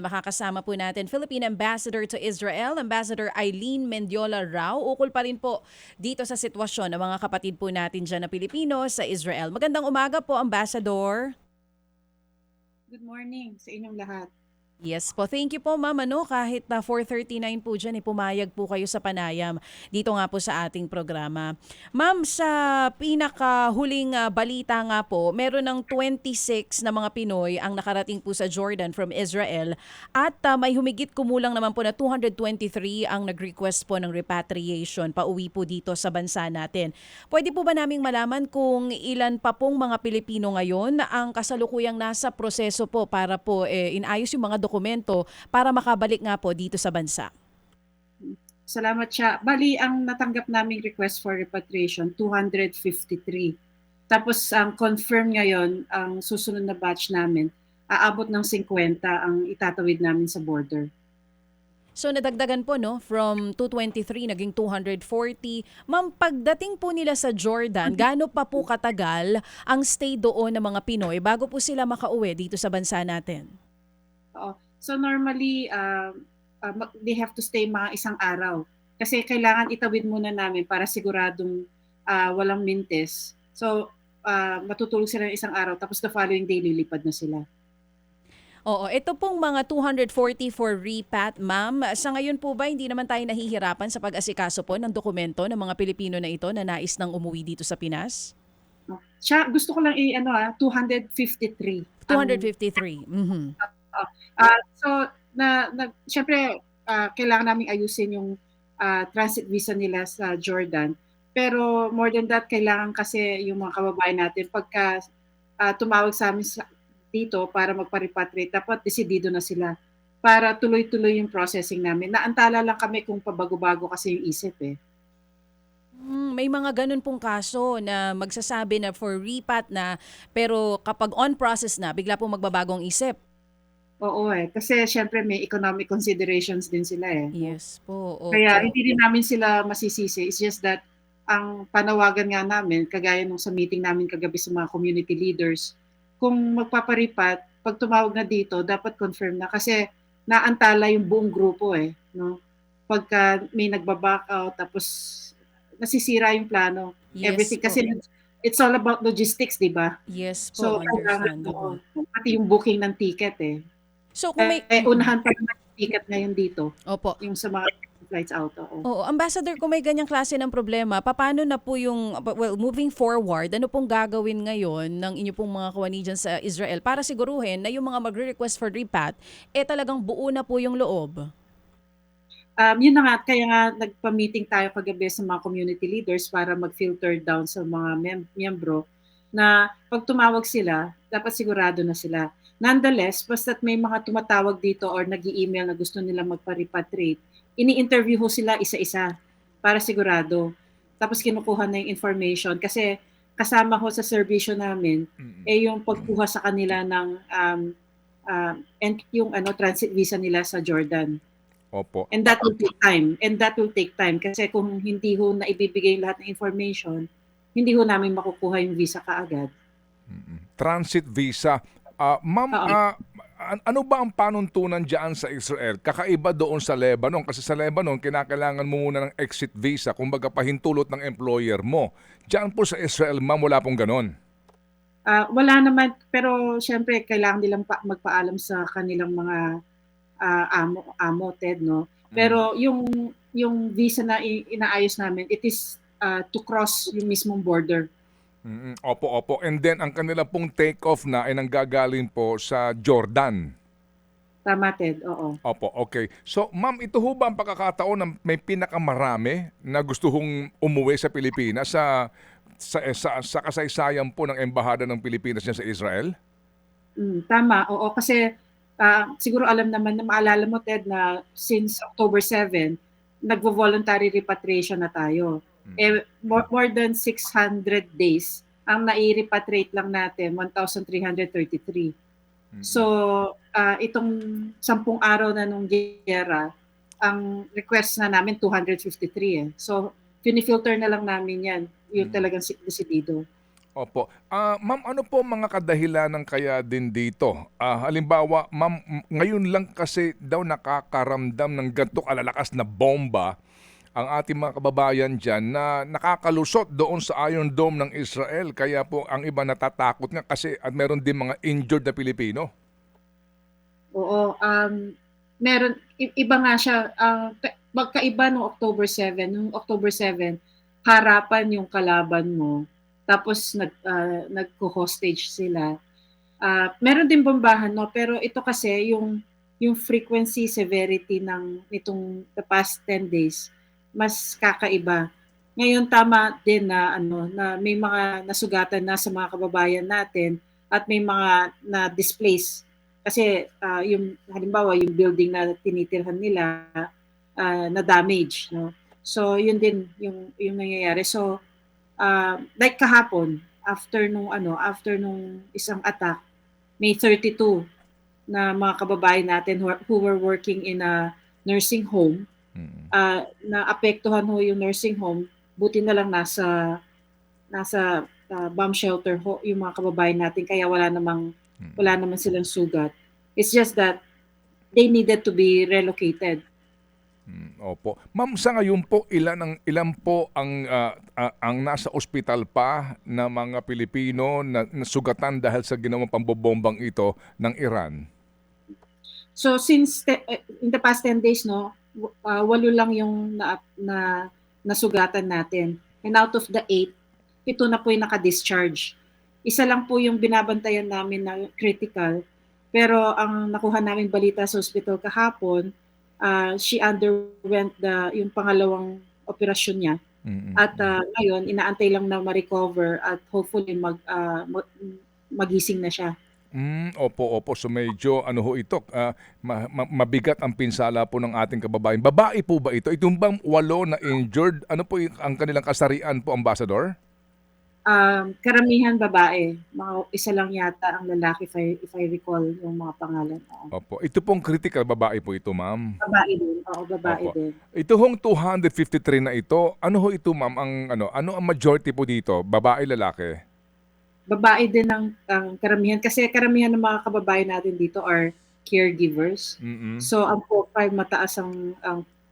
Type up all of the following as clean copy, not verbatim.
makakasama po natin Philippine Ambassador to Israel, Ambassador Eileen Mendiola Rao. Ukol pa rin po dito sa sitwasyon ng mga kapatid po natin dyan na Pilipino sa Israel. Magandang umaga po, Ambassador. Good morning sa inyong lahat. Yes po. Thank you po, ma'am. Kahit na 4:39 po dyan, pumayag po kayo sa panayam dito nga po sa ating programa. Ma'am, sa pinakahuling balita nga po, meron ng 26 na mga Pinoy ang nakarating po sa Jordan from Israel at may humigit kumulang naman po na 223 ang nag-request po ng repatriation pauwi po dito sa bansa natin. Pwede po ba naming malaman kung ilan pa pong mga Pilipino ngayon ang kasalukuyang nasa proseso po para po inayos yung mga dokumento para makabalik nga po dito sa bansa? Salamat siya. Bali, ang natanggap naming request for repatriation, 253. Tapos ang confirm ngayon, ang susunod na batch namin, aabot ng 50 ang itatawid namin sa border. So nadagdagan po no from 223 naging 240. Ma'am, pagdating po nila sa Jordan, gaano pa po katagal ang stay doon ng mga Pinoy bago po sila makauwi dito sa bansa natin? Oo. So normally, they have to stay mga isang araw. Kasi kailangan itawid muna namin para siguradong walang mintes. So matutulog sila ng isang araw, tapos the following day lilipad na sila. Oo, ito pong mga 240 for repat, ma'am. Sa ngayon po ba hindi naman tayo nahihirapan sa pag-asikaso po ng dokumento ng mga Pilipino na ito na nais nang umuwi dito sa Pinas? No? Siya, gusto ko lang 253. Ang 253. Mhm. So, syempre, kailangan namin ayusin yung transit visa nila sa Jordan. Pero more than that, kailangan kasi yung mga kababayan natin, pagka tumawag sa amin dito para magpa-repatriate, dapat desidido na sila para tuloy-tuloy yung processing namin. Naantala lang kami kung pabago-bago kasi yung isip eh. May mga ganun pong kaso na magsasabi na for repat na pero kapag on process na, bigla pong magbabagong isip. Oo eh. Kasi syempre may economic considerations din sila eh. No? Yes po, Kaya opo. hindi rin namin sila masisisi. It's just that ang panawagan nga namin, kagaya nung sa meeting namin kagabi sa mga community leaders, kung magpaparipat, pag tumawag na dito, dapat confirm na. Kasi naantala yung buong grupo eh. No? Pagka may nagbaback out, tapos nasisira yung plano. Yes Everything. Kasi po. it's all about logistics, di ba? Yes po, So, kailangan understandable. pati yung booking ng ticket eh. So kung may Unahan pa naman yung ticket ngayon dito. Opo. Yung sa mga flights out. Oo. Oo, Ambassador, kung may ganyang klase ng problema, paano na po yung, well, moving forward, ano pong gagawin ngayon ng inyo pong mga kawani dyan sa Israel para siguruhin na yung mga magre-request for repat, talagang buo na po yung loob? Yun na nga, kaya nga nagpa-meeting tayo kagabi sa mga community leaders para mag-filter down sa mga miyembro na pag tumawag sila, dapat sigurado na sila. Nonetheless, basta't may mga tumatawag dito or nag-i-email na gusto nila magpa-repatriate, ini-interview ho sila isa-isa para sigurado. Tapos kinukuha na yung information kasi kasama ho sa serbisyo namin yung pagkuha sa kanila ng and yung transit visa nila sa Jordan. Opo. And that will take time. And that will take time. Kasi kung hindi ho na ibibigay lahat ng information, hindi ho namin makukuha yung visa kaagad. Transit visa. Ma'am, Oo. ano ba ang panuntunan dyan sa Israel? Kakaiba doon sa Lebanon. Kasi sa Lebanon, kinakailangan mo muna ng exit visa. Kumbaga pahintulot ng employer mo. Diyan po sa Israel, ma'am, wala pong ganon. Wala naman, pero syempre kailangan nilang magpaalam sa kanilang mga amo, Ted, no? Pero yung visa na inaayos namin, it is to cross yung mismong border. Opo, opo. And then, ang kanila pong take-off na ay nanggagaling po sa Jordan. Tama, Ted, oo. Opo, okay. So, ma'am, ito ho ba ang pagkakataon na may pinakamarami na gusto hong umuwi sa Pilipinas sa kasaysayan po ng Embahada ng Pilipinas niya sa Israel? Tama, oo. Kasi siguro alam naman na maalala mo, Ted, na since October 7, nagvo-voluntary repatriation na tayo. More than 600 days, ang nai-repatriate lang natin, 1,333. So, itong 10 araw na nung giyera, ang request na namin 253 eh. So, pinifilter na lang namin yan. Yung talagang decidido. Opo. Ma'am, ano po mga kadahilanan kaya din dito? Halimbawa, ma'am, ngayon lang kasi daw nakakaramdam ng ganito kalalakas na bomba ang ating mga kababayan dyan na nakakalusot doon sa Iron Dome ng Israel. Kaya po ang iba natatakot nga kasi at meron din mga injured na Pilipino. Oo, meron iba nga siya, magkaiba nung October 7. Nung October 7, harapan yung kalaban mo, tapos nagko-hostage sila. Meron din bombahan, no, pero ito kasi yung frequency, severity ng nitong the past 10 days mas kakaiba. Ngayon tama din na na may mga nasugatan na sa mga kababayan natin at may mga na displace kasi yung halimbawa yung building na tinitirhan nila na damage, no. So yun din yung nangyayari. So like kahapon after nung isang attack, May 32 na mga kababayan natin who were working in a nursing home, Mm. na apektuhan ho yung nursing home, buti na lang nasa bomb shelter ho yung mga kababayan natin kaya wala Mm. naman silang sugat. It's just that they needed to be relocated. Opo. Ma'am, sa ngayon po ilan po ang nasa ospital pa na mga Pilipino na nasugatan dahil sa ginawang pambobombang ito ng Iran? So in the past 10 days, no, 8 lang yung nasugatan natin. And out of the 8, 7 na po yung naka-discharge. Isa lang po yung binabantayan namin na critical. Pero ang nakuha naming balita sa hospital kahapon, she underwent yung pangalawang operasyon niya. Mm. At ngayon, inaantay lang na ma-recover at hopefully magising na siya. Opo, opo. So medyo ano ho ito, mabigat ang pinsala po ng ating kababayan. Babae po ba ito? Itong bang 8 na injured, ano po ang kanilang kasarian po, Ambassador? Karamihan babae. Mga isa lang yata ang lalaki if I recall yung mga pangalan. Oo. Opo. Ito pong critical, babae po ito, ma'am. Babae din. Oo, babae Opo. din. Ito hong 253 na ito, ano ho ito, ma'am, ano ang majority po dito? Babae, lalaki? Babae din ang karamihan. Kasi karamihan ng mga kababayan natin dito are caregivers. Mm. So, ang profile mataas ang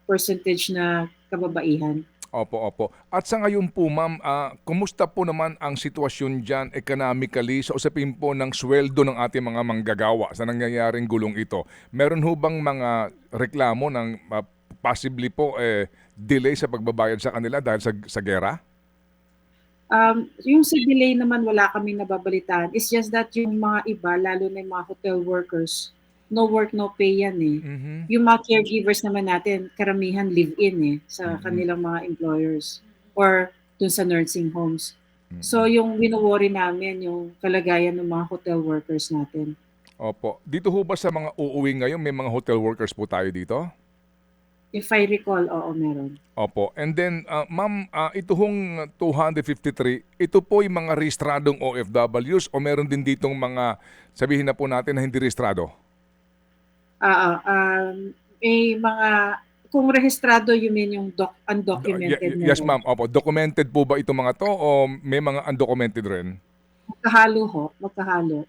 percentage na kababaihan. Opo, opo. At sa ngayon po, ma'am, kumusta po naman ang sitwasyon dyan economically sa usapin po ng sweldo ng ating mga manggagawa sa nangyayaring gulong ito? Meron ho bang mga reklamo ng possibly po delay sa pagbabayad sa kanila dahil sa gera? Yung sa delay naman wala kaming nababalitaan. It's just that yung mga iba, lalo na yung mga hotel workers, no work, no pay yan eh. Mhm. Yung mga caregivers naman natin, karamihan live-in sa kanilang mga employers or dun sa nursing homes. So yung wino-worry namin yung kalagayan ng mga hotel workers natin. Opo. Dito ho ba sa mga uuwi ngayon, may mga hotel workers po tayo dito? If I recall, oo, meron. Opo. And then, ma'am, ito hong 253, ito po yung mga rehistradong OFWs o meron din ditong mga, sabihin na po natin na hindi rehistrado? May mga, kung rehistrado, you mean yung undocumented Yes, meron. ma'am. Opo. Documented po ba itong mga to o may mga undocumented rin? Magkahalo ho, magkahalo.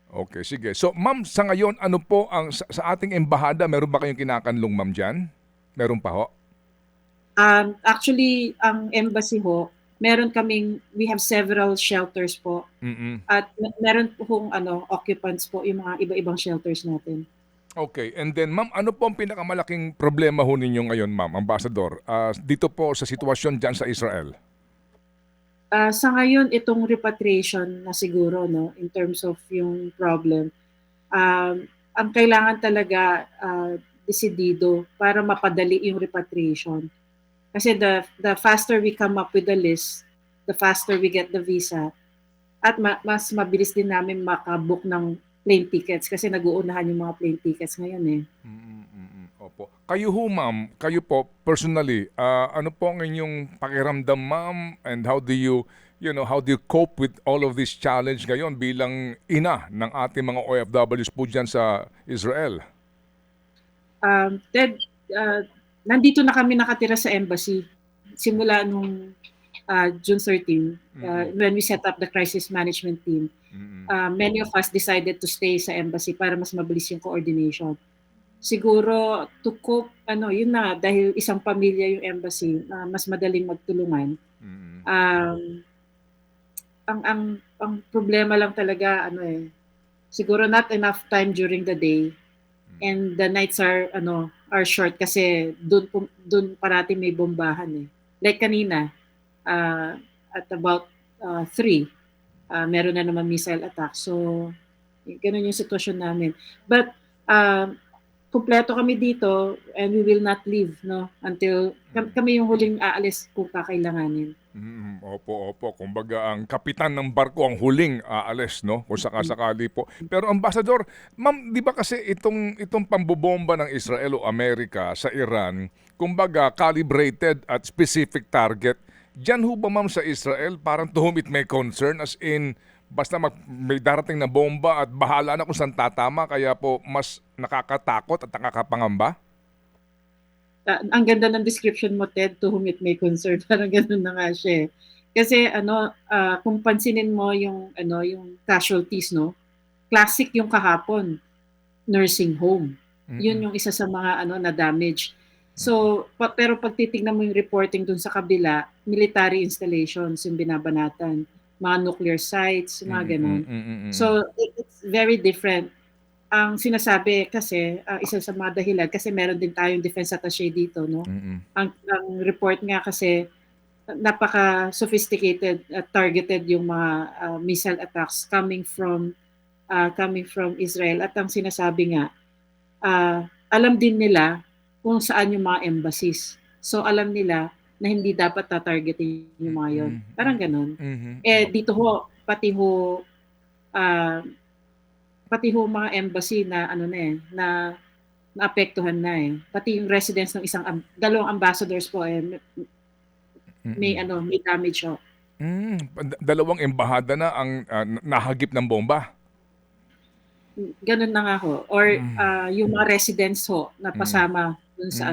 Okay, sige. So, ma'am, sa ngayon, ano po ang sa ating embahada, meron ba kayong kinakanlong, ma'am, dyan? Meron pa ho? Actually, ang embassy ho, we have several shelters po. Mm. At meron po kung occupants po yung mga iba-ibang shelters natin. Okay. And then, ma'am, ano po ang pinakamalaking problema ho ninyo ngayon, ma'am, Ambassador? Dito po sa sitwasyon dyan sa Israel? Sa ngayon, itong repatriation na siguro, no, in terms of yung problem, ang kailangan talaga desidido para mapadali yung repatriation. Kasi the faster we come up with the list, the faster we get the visa, at mas mabilis din namin makabook ng plane tickets kasi nag-uunahan yung mga plane tickets ngayon eh. Opo. Kayo ho, ma'am, kayo po, personally, ano po ang inyong pakiramdam, ma'am, and how do you cope with all of this challenge ngayon bilang ina ng ating mga OFWs po dyan sa Israel? Ted, nandito na kami nakatira sa embassy simula nung June 13, Mm. when we set up the crisis management team, Mm. many of us decided to stay sa embassy para mas mabilis yung coordination. Siguro to cope, yun na, dahil isang pamilya yung embassy, mas madaling magtulungan. Mm. Um, ang problema lang talaga, siguro not enough time during the day, and the nights are short kasi doon parati may bombahan eh. Like kanina, at about 3, meron na naman missile attack. So, ganun yung sitwasyon namin. But, kumpleto kami dito and we will not leave, no? Until kami yung huling aalis kung kakailanganin. Opo, opo. Kumbaga ang kapitan ng barko ang huling aalis, no? Kung sakasakali po. Pero Ambassador, ma'am, di ba kasi itong pambobomba ng Israel o Amerika sa Iran, kumbaga calibrated at specific target. Diyan ho ba ma'am sa Israel parang to whom it may concern, as in basta may darating na bomba at bahala na kung saan tatama, kaya po mas nakakatakot at nakakapangamba? Ang ganda ng description mo, Ted, to whom it may concern. Parang ganun na nga siya eh. Kasi kung pansinin mo yung casualties, no? Classic yung kahapon, nursing home. Mm-mm. Yun yung isa sa mga na damage. So, pero pag titignan mo yung reporting dun sa kabila, military installations yung binabanatan, mga nuclear sites, mga ganun. So, it's very different. Ang sinasabi kasi, isa sa mga dahilan, kasi meron din tayong defense attaché dito, no? Mm-mm. Ang report nga kasi, napaka-sophisticated at targeted yung mga missile attacks coming from Israel. At ang sinasabi nga, alam din nila kung saan yung mga embassies. So alam nila na hindi dapat tatargetin yung mga yon. Parang ganun. Dito ho, ah, pati ho mga embassy na na naapektuhan na eh. Pati yung residence ng dalawang ambassadors po may damage ho. Dalawang embahada na ang nahagip ng bomba. Ganun na nga ho. Or yung mga residents ho na pasama dun sa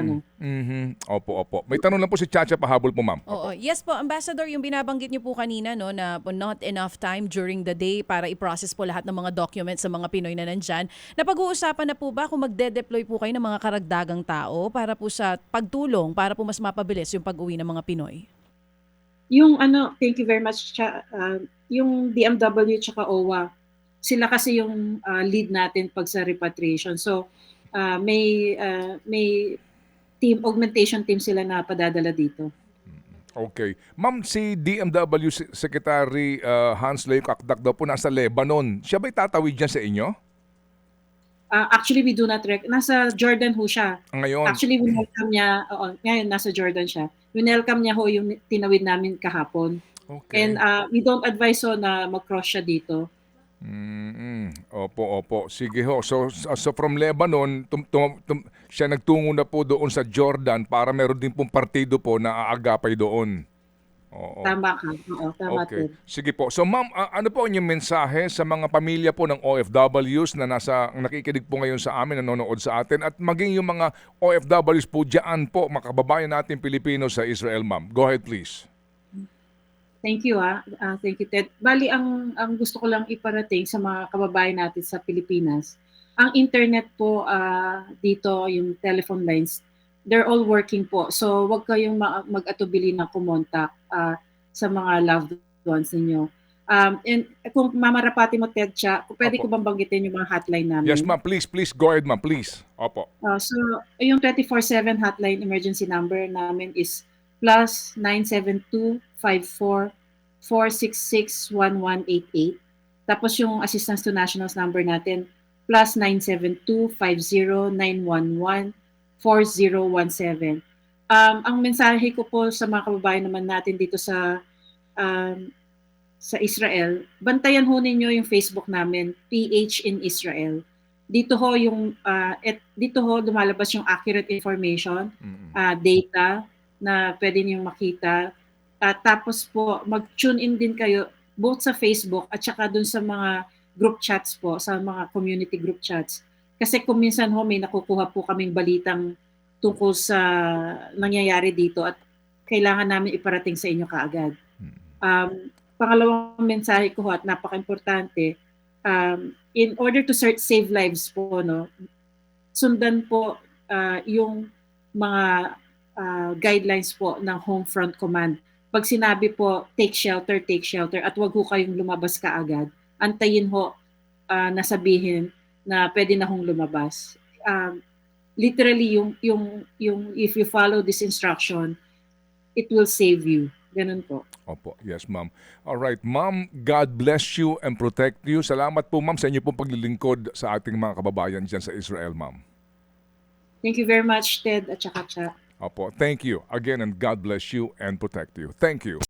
Opo, opo. May tanong lang po si Chacha, pahabol po ma'am. Oo. Opo. Yes po, Ambassador, yung binabanggit niyo po kanina, no, na po not enough time during the day para i-process po lahat ng mga documents sa mga Pinoy na nandyan. Napag-uusapan na po ba kung magde-deploy po kayo ng mga karagdagang tao para po sa pagtulong, para po mas mapabilis yung pag-uwi ng mga Pinoy? Yung thank you very much, yung DMW tsaka OWA, sila kasi yung lead natin pag sa repatriation. So, may augmentation team sila na padadala dito. Okay. Ma'am, si DMW Secretary Hans Leo Kakdak daw po nasa Lebanon. Siya ba'y tatawid dyan sa inyo? Actually, we do not nasa Jordan ho siya. Ngayon? Actually, winelcome niya, ngayon nasa Jordan siya. Winelcome niya ho yung tinawid namin kahapon. Okay. And we don't advise ho na mag-cross siya dito. Opo, opo. Sige ho. So from Lebanon, siya nagtungo na po doon sa Jordan para meron din pong partido po na aagapay doon. Oo. Tama ka. Oo, tama Okay. Ted. Sige po. So ma'am, ano po ang inyong mensahe sa mga pamilya po ng OFWs na nakikinig po ngayon sa amin, nanonood sa atin, at maging yung mga OFWs po dyan po, mga kababayan natin Pilipino sa Israel, ma'am. Go ahead please. Thank you thank you Ted. Bali ang gusto ko lang iparating sa mga kababayan natin sa Pilipinas, ang internet po dito, yung telephone lines, they're all working po. So wag kayong mag-atubili na kumontak sa mga loved ones ninyo. And kung mamarapati mo Ted kung pwede Opo. ko bang banggitin yung mga hotline namin? Yes ma'am, please go ahead ma'am, please. Opo. So yung 24/7 hotline emergency number namin is +972 54-466-1188. Tapos yung assistance to nationals number natin, +972 50-911-4017. Ang mensahe ko po sa mga kababayan naman natin dito sa Israel, bantayan ho ninyo yung Facebook namin, PH in Israel. Dito ho lumalabas yung accurate information, data na pwede niyong makita. Tapos po, mag-tune in din kayo both sa Facebook at saka dun sa mga group chats po, sa mga community group chats. Kasi kung minsan ho, may nakukuha po kaming balitang tungkol sa nangyayari dito at kailangan namin iparating sa inyo kaagad. Pangalawang mensahe ko at napaka-importante, in order to save lives po, no, sundan po yung mga guidelines po ng Home Front Command. Pag sinabi po, take shelter, at wag ho kayong lumabas kaagad. Antayin ho na sabihin na pwede na hong lumabas. Literally, yung if you follow this instruction, it will save you. Ganun po. Opo, yes ma'am. Alright, ma'am, God bless you and protect you. Salamat po ma'am sa inyo pong paglilingkod sa ating mga kababayan dyan sa Israel, ma'am. Thank you very much, Ted at saka Cha. Opo, thank you again and God bless you and protect you. Thank you.